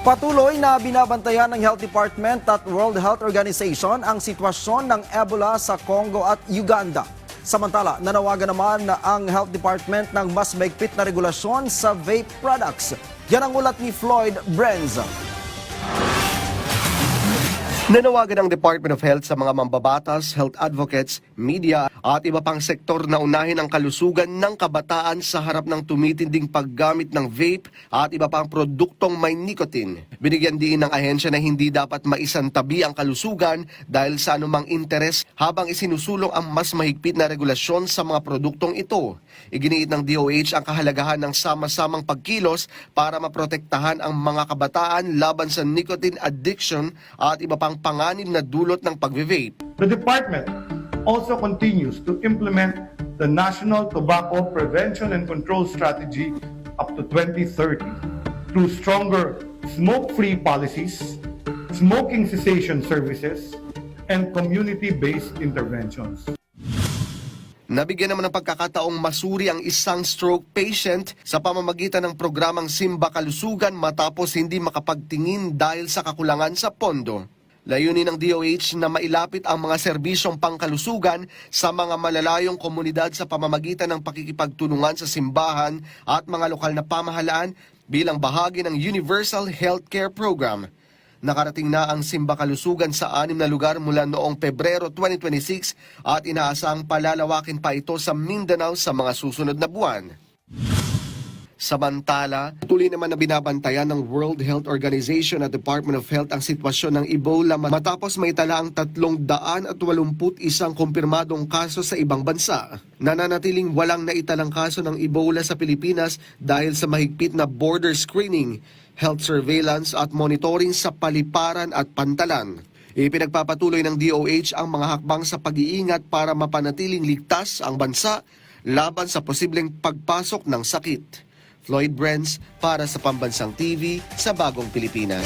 Patuloy na binabantayan ng Health Department at World Health Organization ang sitwasyon ng Ebola sa Congo at Uganda. Samantala, nanawagan naman ang Health Department ng mas mahigpit na regulasyon sa vape products. Yan ang ulat ni Floyd Brenza. Nanawagan ng Department of Health sa mga mambabatas, health advocates, media at iba pang sektor na unahin ang kalusugan ng kabataan sa harap ng tumitinding paggamit ng vape at iba pang produktong may nicotine. Binigyan din ng ahensya na hindi dapat maisantabi ang kalusugan dahil sa anumang interes habang isinusulong ang mas mahigpit na regulasyon sa mga produktong ito. Iginiit ng DOH ang kahalagahan ng sama-samang pagkilos para maprotektahan ang mga kabataan laban sa nicotine addiction at iba pang panganib na dulot ng pag-vape. The department also continues to implement the National Tobacco Prevention and Control Strategy up to 2030 through stronger smoke-free policies, smoking cessation services, and community-based interventions. Nabigyan naman ng pagkakataong masuri ang isang stroke patient sa pamamagitan ng programang Simba Kalusugan matapos hindi makapagtingin dahil sa kakulangan sa pondo. Layunin ng DOH na mailapit ang mga serbisyong pangkalusugan sa mga malalayong komunidad sa pamamagitan ng pakikipagtulungan sa simbahan at mga lokal na pamahalaan bilang bahagi ng Universal Healthcare Program. Nakarating na ang Simba Kalusugan sa 6 na lugar mula noong Pebrero 2026 at inaasang palalawakin pa ito sa Mindanao sa mga susunod na buwan. Samantala, tuloy naman na binabantayan ng World Health Organization at Department of Health ang sitwasyon ng Ebola matapos may tala ang 381 kumpirmadong kaso sa ibang bansa. Nananatiling walang naitalang kaso ng Ebola sa Pilipinas dahil sa mahigpit na border screening, health surveillance at monitoring sa paliparan at pantalan. Ipinagpapatuloy ng DOH ang mga hakbang sa pag-iingat para mapanatiling ligtas ang bansa laban sa posibleng pagpasok ng sakit. Floyd Brenz para sa Pambansang TV sa Bagong Pilipinas.